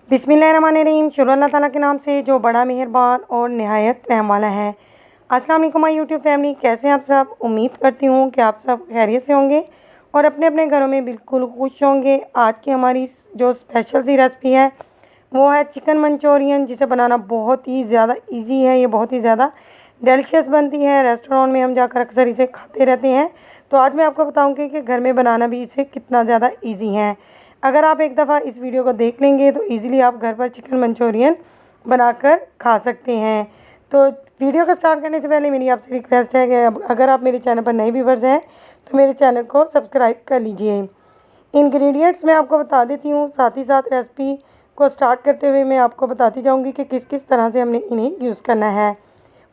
बिस्मिल्लाहिर्रहमानिर्रहीम। शुरू अल्लाह ताला के नाम से जो बड़ा मेहरबान और नहायत रहम वाला है। अस्सलाम वालेकुम माय यूट्यूब फैमिली, कैसे हैं आप सब। उम्मीद करती हूँ कि आप सब खैरियत से होंगे और अपने अपने घरों में बिल्कुल खुश होंगे। आज की हमारी जो स्पेशल सी रेसिपी है वो है चिकन मंचूरियन, जिसे बनाना बहुत ही ज़्यादा ईजी है। ये बहुत ही ज़्यादा डेलिशियस बनती है। रेस्टोरेंट में हम जाकर अक्सर इसे खाते रहते हैं, तो आज मैं आपको बताऊँगी कि घर में बनाना भी इसे कितना ज़्यादा ईजी है। अगर आप एक दफ़ा इस वीडियो को देख लेंगे तो इजीली आप घर पर चिकन मंचूरियन बनाकर खा सकते हैं। तो वीडियो को स्टार्ट करने से पहले मेरी आपसे रिक्वेस्ट है कि अगर आप मेरे चैनल पर नए व्यूवर्स हैं तो मेरे चैनल को सब्सक्राइब कर लीजिए। इंग्रेडिएंट्स मैं आपको बता देती हूँ, साथ ही साथ रेसिपी को स्टार्ट करते हुए मैं आपको बताती जाऊँगी कि किस किस तरह से हमने इन्हें यूज़ करना है।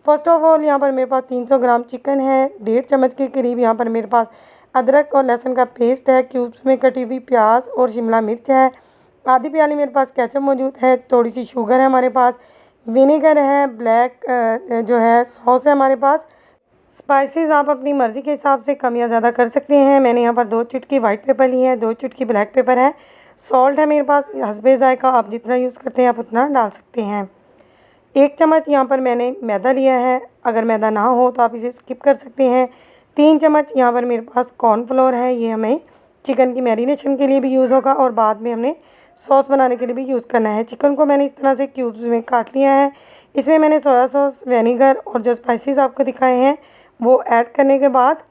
फर्स्ट ऑफ ऑल यहाँ पर मेरे पास 300 ग्राम चिकन है। 1.5 चम्मच के करीब यहाँ पर मेरे पास अदरक और लहसुन का पेस्ट है। क्यूब्स में कटी हुई प्याज और शिमला मिर्च है। आधी प्याली मेरे पास केचप मौजूद है। थोड़ी सी शुगर है हमारे पास। विनेगर है। ब्लैक जो है सॉस है हमारे पास। स्पाइसेस आप अपनी मर्ज़ी के हिसाब से कम या ज़्यादा कर सकते हैं। मैंने यहाँ पर 2 चुटकी वाइट पेपर ली है, 2 चुटकी ब्लैक पेपर है। सॉल्ट है मेरे पास हस्बे ज़ायका, आप जितना यूज़ करते हैं आप उतना डाल सकते हैं। 1 चम्मच यहाँ पर मैंने मैदा लिया है। अगर मैदा ना हो तो आप इसे स्किप कर सकते हैं। 3 चम्मच यहाँ पर मेरे पास कॉर्नफ्लोर है। ये हमें चिकन की मैरिनेशन के लिए भी यूज़ होगा और बाद में हमने सॉस बनाने के लिए भी यूज़ करना है। चिकन को मैंने इस तरह से क्यूब्स में काट लिया है। इसमें मैंने सोया सॉस, विनेगर और जो स्पाइसेस आपको दिखाए हैं वो ऐड करने के बाद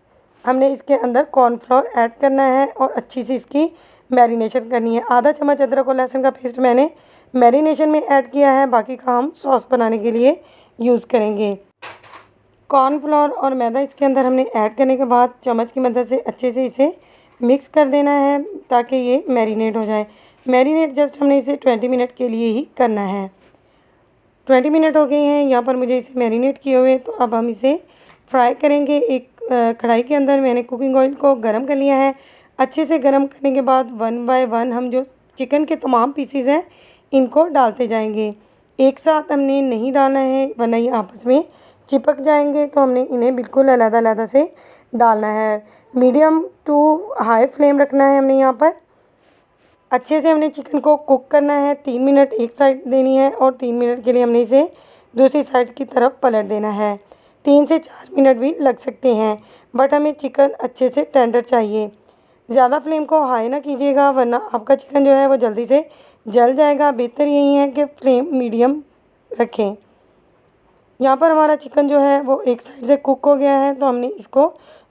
हमने इसके अंदर कॉर्नफ्लोर ऐड करना है और अच्छी सी इसकी मैरिनेशन करनी है। आधा चम्मच अदरक और लहसुन का पेस्ट मैंने मैरिनेशन में ऐड किया है, बाकी का हम सॉस बनाने के लिए यूज़ करेंगे। कॉर्नफ्लोर और मैदा इसके अंदर हमने ऐड करने के बाद चम्मच की मदद से अच्छे से इसे मिक्स कर देना है ताकि ये मैरिनेट हो जाए। मैरिनेट जस्ट हमने इसे 20 मिनट के लिए ही करना है। 20 मिनट हो गए हैं यहाँ पर मुझे इसे मैरिनेट किए हुए, तो अब हम इसे फ्राई करेंगे। एक कढ़ाई के अंदर मैंने कुकिंग ऑयल को गर्म कर लिया है। अच्छे से गर्म करने के बाद 1 बाय 1 हम जो चिकन के तमाम पीसीज हैं इनको डालते जाएंगे। एक साथ हमने नहीं डालना है वरना ये आपस में चिपक जाएंगे, तो हमने इन्हें बिल्कुल अलग-अलग से डालना है। मीडियम टू हाई फ्लेम रखना है हमने यहाँ पर। अच्छे से हमने चिकन को कुक करना है। 3 मिनट एक साइड देनी है और 3 मिनट के लिए हमने इसे दूसरी साइड की तरफ पलट देना है। 3 से 4 मिनट भी लग सकते हैं, बट हमें चिकन अच्छे से टेंडर चाहिए। ज़्यादा फ्लेम को हाई ना कीजिएगा वरना आपका चिकन जो है वो जल्दी से जल जाएगा। बेहतर यही है कि फ्लेम मीडियम रखें। यहाँ पर हमारा चिकन जो है वो एक साइड से कुक हो गया है, तो हमने इसको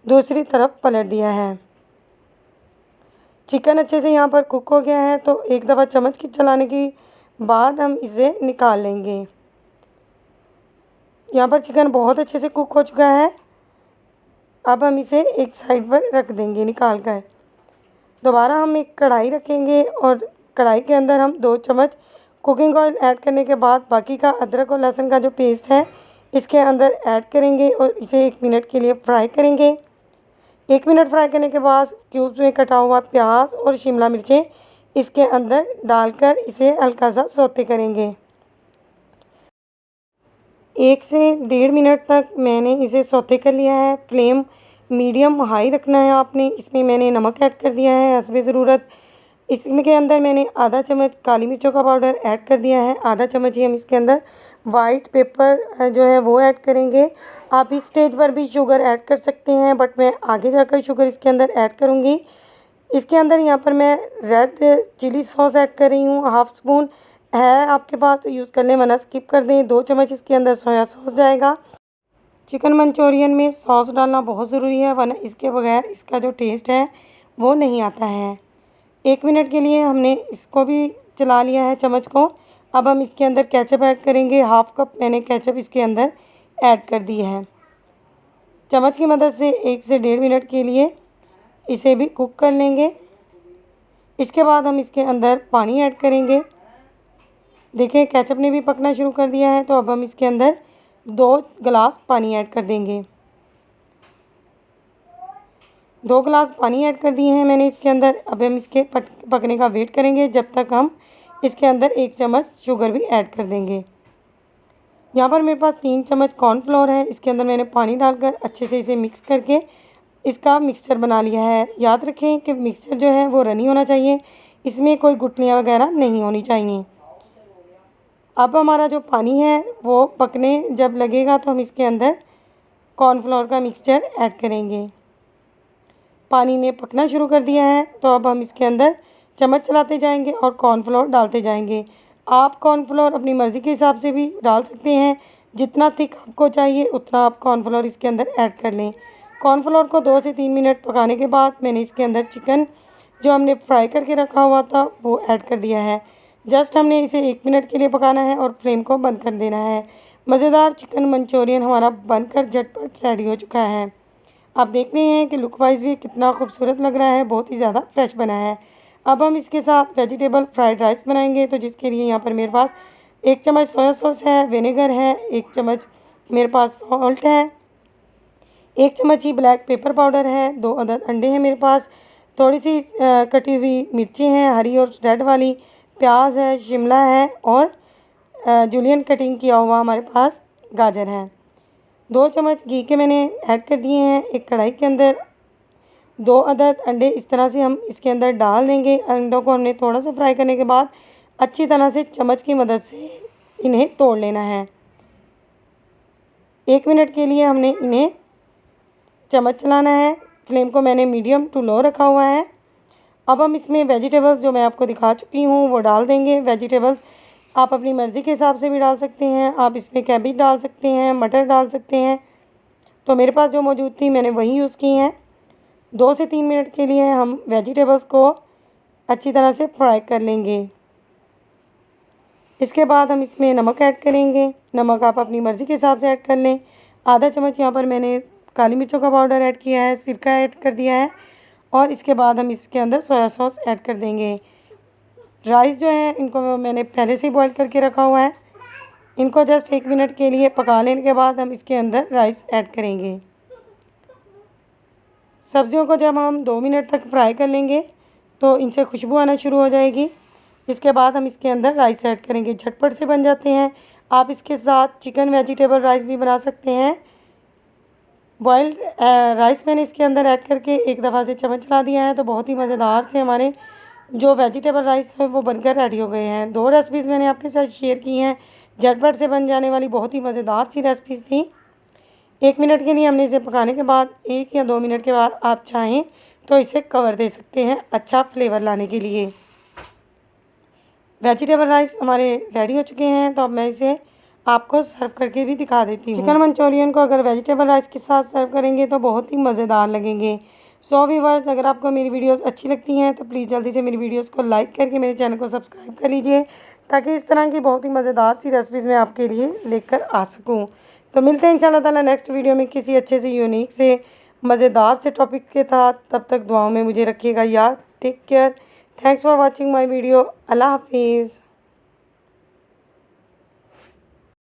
दूसरी तरफ पलट दिया है। चिकन अच्छे से यहाँ पर कुक हो गया है, तो एक दफ़ा चम्मच की चलाने के बाद हम इसे निकाल लेंगे। यहाँ पर चिकन बहुत अच्छे से कुक हो चुका है। अब हम इसे एक साइड पर रख देंगे निकाल कर। दोबारा हम एक कढ़ाई रखेंगे और कढ़ाई के अंदर हम 2 चम्मच कुकिंग ऑयल ऐड करने के बाद बाकी का अदरक और लहसुन का जो पेस्ट है इसके अंदर ऐड करेंगे और इसे 1 मिनट के लिए फ्राई करेंगे। 1 मिनट फ्राई करने के बाद क्यूब्स में कटा हुआ प्याज और शिमला मिर्चें इसके अंदर डालकर इसे हल्का सा सौते करेंगे। 1 से 1.5 मिनट तक मैंने इसे सौते कर लिया है। फ्लेम मीडियम हाई रखना है आपने। इसमें मैंने नमक ऐड कर दिया है हस्बे ज़रूरत। इसके अंदर मैंने आधा चम्मच काली मिर्चों का पाउडर ऐड कर दिया है। आधा चम्मच ही हम इसके अंदर वाइट पेपर जो है वो ऐड करेंगे। आप इस स्टेज पर भी शुगर ऐड कर सकते हैं, बट मैं आगे जाकर शुगर इसके अंदर ऐड करूँगी। इसके अंदर यहाँ पर मैं रेड चिली सॉस ऐड कर रही हूँ। हाफ़ स्पून है आपके पास तो यूज़ कर लें वरना स्किप कर दें। 2 चम्मच इसके अंदर सोया सॉस जाएगा। चिकन मंचूरियन में सॉस डालना बहुत ज़रूरी है वरना इसके बगैर इसका जो टेस्ट है वो नहीं आता है। 1 मिनट के लिए हमने इसको भी चला लिया है चम्मच को। अब हम इसके अंदर केचप ऐड करेंगे। हाफ़ कप मैंने केचप इसके अंदर ऐड कर दी है। चम्मच की मदद से 1 से 1.5 मिनट के लिए इसे भी कुक कर लेंगे। इसके बाद हम इसके अंदर पानी ऐड करेंगे। देखिए केचप ने भी पकना शुरू कर दिया है, तो अब हम इसके अंदर 2 गिलास पानी ऐड कर देंगे। 2 गिलास पानी ऐड कर दिए हैं मैंने इसके अंदर। अब हम इसके पकने का वेट करेंगे जब तक हम इसके अंदर 1 चम्मच शुगर भी ऐड कर देंगे। यहाँ पर मेरे पास 3 चम्मच कॉर्नफ्लोर है। इसके अंदर मैंने पानी डालकर अच्छे से इसे मिक्स करके इसका मिक्सचर बना लिया है। याद रखें कि मिक्सचर जो है वो रनी होना चाहिए, इसमें कोई गुठलियाँ वगैरह नहीं होनी चाहिए। अब हमारा जो पानी है वो पकने जब लगेगा तो हम इसके अंदर कॉर्नफ्लोर का मिक्सचर ऐड करेंगे। पानी ने पकना शुरू कर दिया है तो अब हम इसके अंदर चम्मच चलाते जाएंगे और कॉर्नफ्लोर डालते जाएंगे। आप कॉर्नफ्लोर अपनी मर्ज़ी के हिसाब से भी डाल सकते हैं, जितना थिक आपको चाहिए उतना आप कॉर्नफ्लोर इसके अंदर ऐड कर लें। कॉर्नफ्लोर को 2 से 3 मिनट पकाने के बाद मैंने इसके अंदर चिकन जो हमने फ्राई करके रखा हुआ था वो ऐड कर दिया है। जस्ट हमने इसे 1 मिनट के लिए पकाना है और फ्लेम को बंद कर देना है। मज़ेदार चिकन मंचूरियन हमारा बनकर झटपट रेडी हो चुका है। आप देख रहे हैं कि लुक वाइज भी कितना खूबसूरत लग रहा है, बहुत ही ज़्यादा फ्रेश बना है। अब हम इसके साथ वेजिटेबल फ्राइड राइस बनाएंगे, तो जिसके लिए यहाँ पर मेरे पास 1 चम्मच सोया सॉस है, विनेगर है, 1 चम्मच मेरे पास सॉल्ट है, 1 चम्मच ही ब्लैक पेपर पाउडर है, 2 अदद अंडे हैं मेरे पास, थोड़ी सी कटी हुई मिर्ची हैं हरी और रेड वाली, प्याज है, शिमला है और जूलियन कटिंग किया हुआ हमारे पास गाजर है। 2 चम्मच घी के मैंने ऐड कर दिए हैं। एक कढ़ाई के अंदर 2 अदद अंडे इस तरह से हम इसके अंदर डाल देंगे। अंडों को हमने थोड़ा सा फ्राई करने के बाद अच्छी तरह से चम्मच की मदद से इन्हें तोड़ लेना है। 1 मिनट के लिए हमने इन्हें चम्मच चलाना है। फ्लेम को मैंने मीडियम टू लो रखा हुआ है। अब हम इसमें वेजिटेबल्स जो मैं आपको दिखा चुकी हूँ वो डाल देंगे। वेजिटेबल्स आप अपनी मर्ज़ी के हिसाब से भी डाल सकते हैं। आप इसमें कैबेज डाल सकते हैं, मटर डाल सकते हैं, तो मेरे पास जो मौजूद थी मैंने वही यूज़ की हैं। 2 से 3 मिनट के लिए हम वेजिटेबल्स को अच्छी तरह से फ्राई कर लेंगे। इसके बाद हम इसमें नमक ऐड करेंगे। नमक आप अपनी मर्ज़ी के हिसाब से ऐड कर लें। आधा चम्मच यहाँ पर मैंने काली मिर्चों का पाउडर ऐड किया है, सिरका ऐड कर दिया है और इसके बाद हम इसके अंदर सोया सॉस ऐड कर देंगे। राइस जो है इनको मैंने पहले से ही बॉईल करके रखा हुआ है। इनको जस्ट 1 मिनट के लिए पका लेने के बाद हम इसके अंदर राइस ऐड करेंगे। सब्जियों को जब हम 2 मिनट तक फ्राई कर लेंगे तो इनसे खुशबू आना शुरू हो जाएगी। इसके बाद हम इसके अंदर राइस ऐड करेंगे। झटपट से बन जाते हैं। आप इसके साथ चिकन वेजिटेबल राइस भी बना सकते हैं। बॉइल्ड राइस मैंने इसके अंदर ऐड करके एक दफ़ा से चम्मच चला दिया है, तो बहुत ही मज़ेदार से हमारे जो वेजिटेबल राइस है वो बनकर रेडी हो गए हैं। 2 रेसिपीज़ मैंने आपके साथ शेयर की हैं, झटपट से बन जाने वाली बहुत ही मज़ेदार सी रेसिपीज़ थी। 1 मिनट के लिए हमने इसे पकाने के बाद 1 या 2 मिनट के बाद आप चाहें तो इसे कवर दे सकते हैं अच्छा फ्लेवर लाने के लिए। वेजिटेबल राइस हमारे रेडी हो चुके हैं, तो अब मैं इसे आपको सर्व करके भी दिखा देती हूँ। चिकन मंचूरियन को अगर वेजिटेबल राइस के साथ सर्व करेंगे तो बहुत ही मज़ेदार लगेंगे। सो व्यूअर्स, अगर आपको मेरी वीडियोस अच्छी लगती हैं तो प्लीज़ जल्दी से मेरी वीडियोस को लाइक करके मेरे चैनल को सब्सक्राइब कर लीजिए, ताकि इस तरह की बहुत ही मज़ेदार सी रेसिपीज़ मैं आपके लिए लेकर आ सकूँ। तो मिलते हैं इंशाल्लाह ताला नेक्स्ट वीडियो में किसी अच्छे से यूनिक से मज़ेदार से टॉपिक के साथ। तब तक दुआओं में मुझे रखिएगा यार। Take care. Thanks for watching my video. अल्लाह हाफिज़।